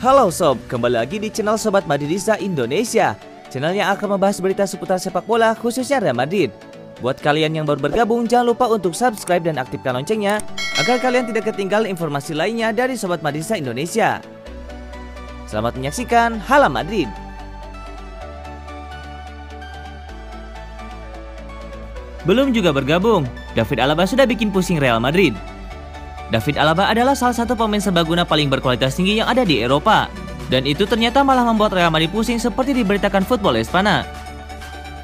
Halo sob, kembali lagi di channel Sobat Madridista Indonesia, channel yang akan membahas berita seputar sepak bola khususnya Real Madrid. Buat kalian yang baru bergabung, jangan lupa untuk subscribe dan aktifkan loncengnya agar kalian tidak ketinggalan informasi lainnya dari Sobat Madridista Indonesia. Selamat menyaksikan Hala Madrid. Belum juga bergabung, David Alaba sudah bikin pusing Real Madrid. David Alaba adalah salah satu pemain serbaguna paling berkualitas tinggi yang ada di Eropa. Dan itu ternyata malah membuat Real Madrid pusing seperti diberitakan Football Espana.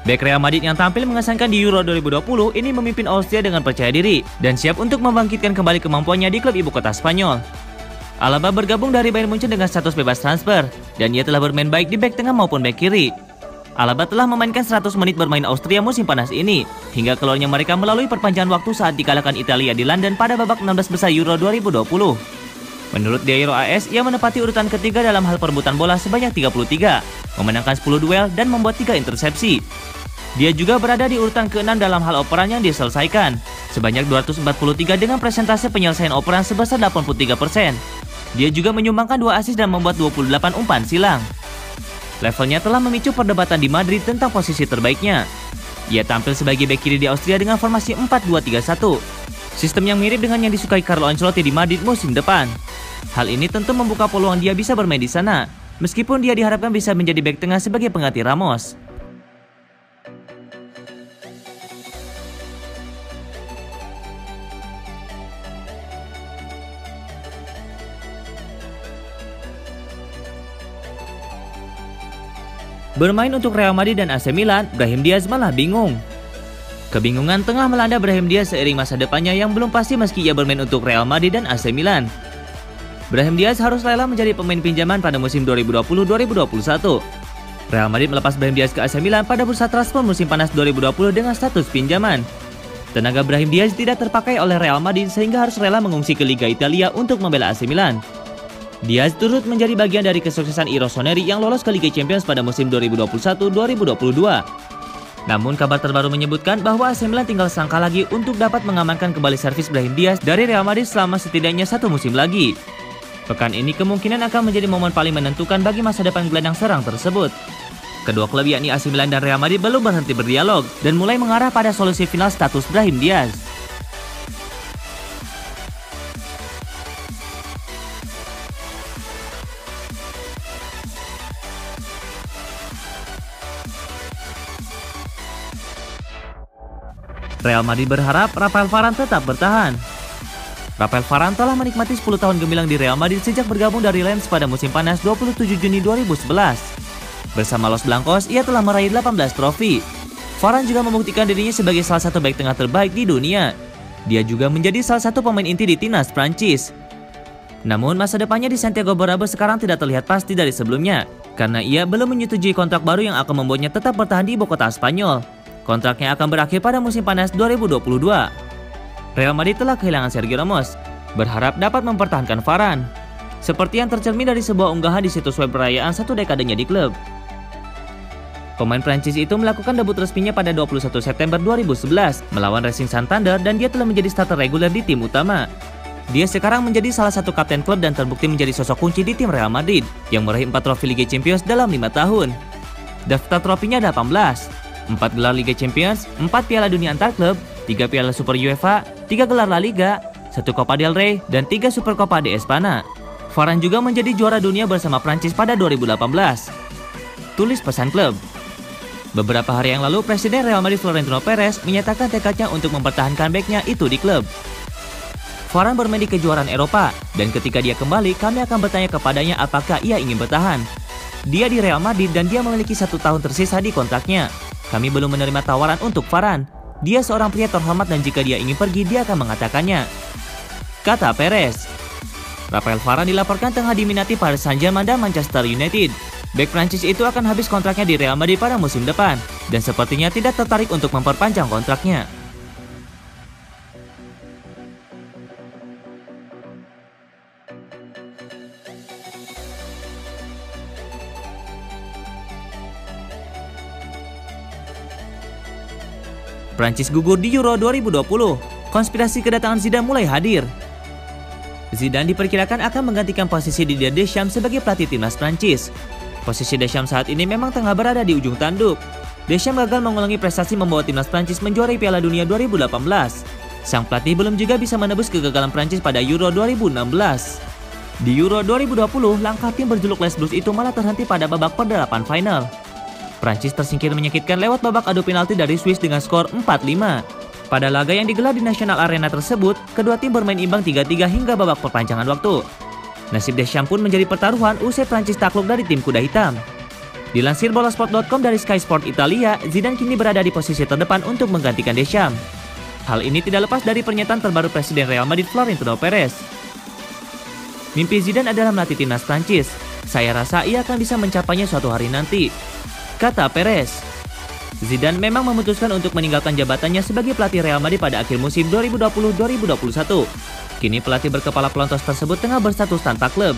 Bek Real Madrid yang tampil mengesankan di Euro 2020 ini memimpin Austria dengan percaya diri dan siap untuk membangkitkan kembali kemampuannya di klub ibu kota Spanyol. Alaba bergabung dari Bayern Munchen dengan status bebas transfer dan ia telah bermain baik di bek tengah maupun bek kiri. Alaba telah memainkan 100 menit bermain Austria musim panas ini, hingga keluarnya mereka melalui perpanjangan waktu saat dikalahkan Italia di London pada babak 16 besar Euro 2020. Menurut Diario AS, ia menempati urutan ketiga dalam hal perebutan bola sebanyak 33, memenangkan 10 duel dan membuat 3 intersepsi. Dia juga berada di urutan ke-6 dalam hal operan yang diselesaikan, sebanyak 243 dengan presentase penyelesaian operan sebesar 83%. Dia juga menyumbangkan 2 assist dan membuat 28 umpan silang. Levelnya telah memicu perdebatan di Madrid tentang posisi terbaiknya. Ia tampil sebagai bek kiri di Austria dengan formasi 4-2-3-1. Sistem yang mirip dengan yang disukai Carlo Ancelotti di Madrid musim depan. Hal ini tentu membuka peluang dia bisa bermain di sana, meskipun dia diharapkan bisa menjadi bek tengah sebagai pengganti Ramos. Bermain untuk Real Madrid dan AC Milan, Brahim Diaz malah bingung. Kebingungan tengah melanda Brahim Diaz seiring masa depannya yang belum pasti meski ia bermain untuk Real Madrid dan AC Milan. Brahim Diaz harus rela menjadi pemain pinjaman pada musim 2020-2021. Real Madrid melepas Brahim Diaz ke AC Milan pada bursa transfer musim panas 2020 dengan status pinjaman. Tenaga Brahim Diaz tidak terpakai oleh Real Madrid sehingga harus rela mengungsi ke Liga Italia untuk membela AC Milan. Diaz turut menjadi bagian dari kesuksesan I Rossoneri yang lolos ke Liga Champions pada musim 2021-2022. Namun kabar terbaru menyebutkan bahwa AC Milan tinggal selangkah lagi untuk dapat mengamankan kembali servis Brahim Diaz dari Real Madrid selama setidaknya 1 musim lagi. Pekan ini kemungkinan akan menjadi momen paling menentukan bagi masa depan gelandang serang tersebut. Kedua klub yakni AC Milan dan Real Madrid belum berhenti berdialog dan mulai mengarah pada solusi final status Brahim Diaz. Real Madrid berharap Rafael Varane tetap bertahan. Rafael Varane telah menikmati 10 tahun gemilang di Real Madrid sejak bergabung dari Lens pada musim panas 27 Juni 2011. Bersama Los Blancos, ia telah meraih 18 trofi. Varane juga membuktikan dirinya sebagai salah satu bek tengah terbaik di dunia. Dia juga menjadi salah satu pemain inti di timnas Prancis. Namun masa depannya di Santiago Bernabeu sekarang tidak terlihat pasti dari sebelumnya, karena ia belum menyetujui kontrak baru yang akan membuatnya tetap bertahan di ibu kota Spanyol. Kontraknya akan berakhir pada musim panas 2022. Real Madrid telah kehilangan Sergio Ramos, berharap dapat mempertahankan Varane. Seperti yang tercermin dari sebuah unggahan di situs web perayaan 1 dekadenya di klub. Pemain Prancis itu melakukan debut resminya pada 21 September 2011 melawan Racing Santander dan dia telah menjadi starter reguler di tim utama. Dia sekarang menjadi salah satu kapten klub dan terbukti menjadi sosok kunci di tim Real Madrid yang meraih 4 trofi Liga Champions dalam 5 tahun. Daftar trofinya ada 18. 4 gelar Liga Champions, 4 piala dunia antar klub, 3 piala Super UEFA, 3 gelar La Liga, 1 Copa del Rey, dan 3 Super Copa de Espana. Varane juga menjadi juara dunia bersama Prancis pada 2018. Tulis pesan klub. Beberapa hari yang lalu, Presiden Real Madrid Florentino Perez menyatakan tekadnya untuk mempertahankan beknya itu di klub. Varane bermain di kejuaraan Eropa, dan ketika dia kembali, kami akan bertanya kepadanya apakah ia ingin bertahan. Dia di Real Madrid dan dia memiliki 1 tahun tersisa di kontraknya. Kami belum menerima tawaran untuk Varane. Dia seorang pria terhormat dan jika dia ingin pergi, dia akan mengatakannya, kata Perez. Rafael Varane dilaporkan tengah diminati Paris Saint-Germain dan Manchester United. Bek Prancis itu akan habis kontraknya di Real Madrid pada musim depan dan sepertinya tidak tertarik untuk memperpanjang kontraknya. Prancis gugur di Euro 2020. Konspirasi kedatangan Zidane mulai hadir. Zidane diperkirakan akan menggantikan posisi Didier Deschamps sebagai pelatih timnas Prancis. Posisi Deschamps saat ini memang tengah berada di ujung tanduk. Deschamps gagal mengulangi prestasi membawa timnas Prancis menjuarai Piala Dunia 2018. Sang pelatih belum juga bisa menebus kegagalan Prancis pada Euro 2016. Di Euro 2020, langkah tim berjuluk Les Bleus itu malah terhenti pada babak perdelapan final. Prancis tersingkir menyakitkan lewat babak adu penalti dari Swiss dengan skor 4-5. Pada laga yang digelar di National Arena tersebut, kedua tim bermain imbang 3-3 hingga babak perpanjangan waktu. Nasib Deschamps pun menjadi pertaruhan usai Prancis takluk dari tim kuda hitam. Dilansir bolasport.com dari Sky Sport Italia, Zidane kini berada di posisi terdepan untuk menggantikan Deschamps. Hal ini tidak lepas dari pernyataan terbaru Presiden Real Madrid Florentino Perez. Mimpi Zidane adalah melatih timnas Prancis. Saya rasa ia akan bisa mencapainya suatu hari nanti, kata Perez. Zidane memang memutuskan untuk meninggalkan jabatannya sebagai pelatih Real Madrid pada akhir musim 2020-2021. Kini pelatih berkepala pelontos tersebut tengah berstatus tanpa klub.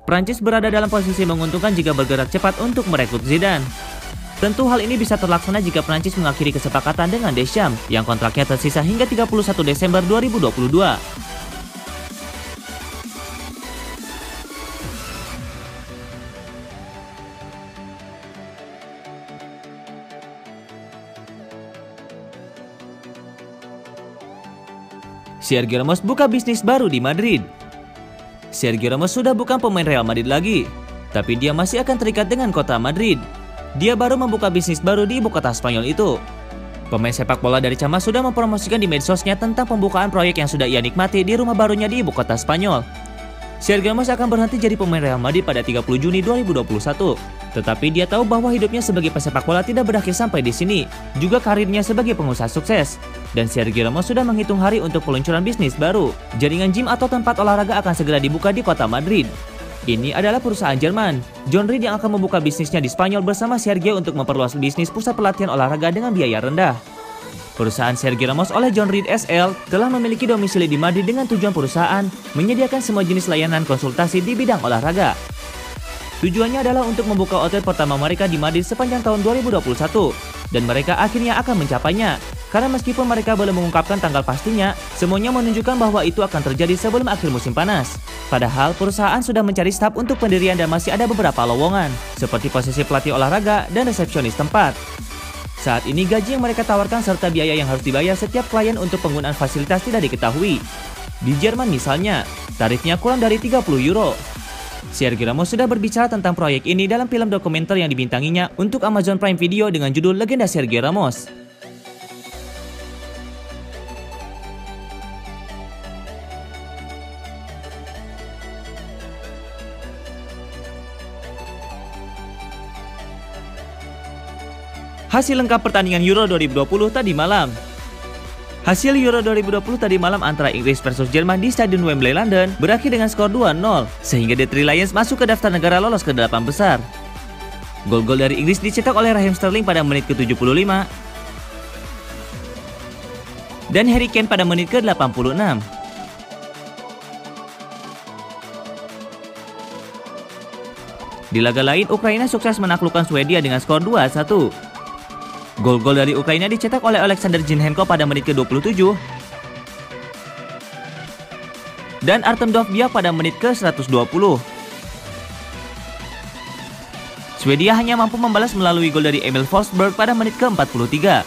Prancis berada dalam posisi menguntungkan jika bergerak cepat untuk merekrut Zidane. Tentu hal ini bisa terlaksana jika Prancis mengakhiri kesepakatan dengan Deschamps yang kontraknya tersisa hingga 31 Desember 2022. Sergio Ramos buka bisnis baru di Madrid. Sergio Ramos sudah bukan pemain Real Madrid lagi, tapi dia masih akan terikat dengan kota Madrid. Dia baru membuka bisnis baru di ibu kota Spanyol itu. Pemain sepak bola dari Camas sudah mempromosikan di medsosnya tentang pembukaan proyek yang sudah ia nikmati di rumah barunya di ibu kota Spanyol. Sergio Ramos akan berhenti jadi pemain Real Madrid pada 30 Juni 2021. Tetapi dia tahu bahwa hidupnya sebagai pesepak bola tidak berakhir sampai di sini, juga karirnya sebagai pengusaha sukses. Dan Sergio Ramos sudah menghitung hari untuk peluncuran bisnis baru. Jaringan gym atau tempat olahraga akan segera dibuka di kota Madrid. Ini adalah perusahaan Jerman, John Reed, yang akan membuka bisnisnya di Spanyol bersama Sergio untuk memperluas bisnis pusat pelatihan olahraga dengan biaya rendah. Perusahaan Sergio Ramos oleh John Reed SL telah memiliki domisili di Madrid dengan tujuan perusahaan menyediakan semua jenis layanan konsultasi di bidang olahraga. Tujuannya adalah untuk membuka outlet pertama mereka di Madrid sepanjang tahun 2021, dan mereka akhirnya akan mencapainya. Karena meskipun mereka belum mengungkapkan tanggal pastinya, semuanya menunjukkan bahwa itu akan terjadi sebelum akhir musim panas. Padahal perusahaan sudah mencari staf untuk pendirian dan masih ada beberapa lowongan, seperti posisi pelatih olahraga dan resepsionis tempat. Saat ini gaji yang mereka tawarkan serta biaya yang harus dibayar setiap klien untuk penggunaan fasilitas tidak diketahui. Di Jerman misalnya, tarifnya kurang dari 30 euro. Sergio Ramos sudah berbicara tentang proyek ini dalam film dokumenter yang dibintanginya untuk Amazon Prime Video dengan judul Legenda Sergio Ramos. Hasil lengkap pertandingan Euro 2020 tadi malam. Hasil Euro 2020 tadi malam antara Inggris versus Jerman di Stadion Wembley London berakhir dengan skor 2-0, sehingga The Three Lions masuk ke daftar negara lolos ke 8 besar. Gol-gol dari Inggris dicetak oleh Raheem Sterling pada menit ke-75 dan Harry Kane pada menit ke-86. Di laga lain, Ukraina sukses menaklukkan Swedia dengan skor 2-1. Gol-gol dari Ukraina dicetak oleh Alexander Zinchenko pada menit ke-27 dan Artem Dovbyk pada menit ke-120. Swedia hanya mampu membalas melalui gol dari Emil Forsberg pada menit ke-43.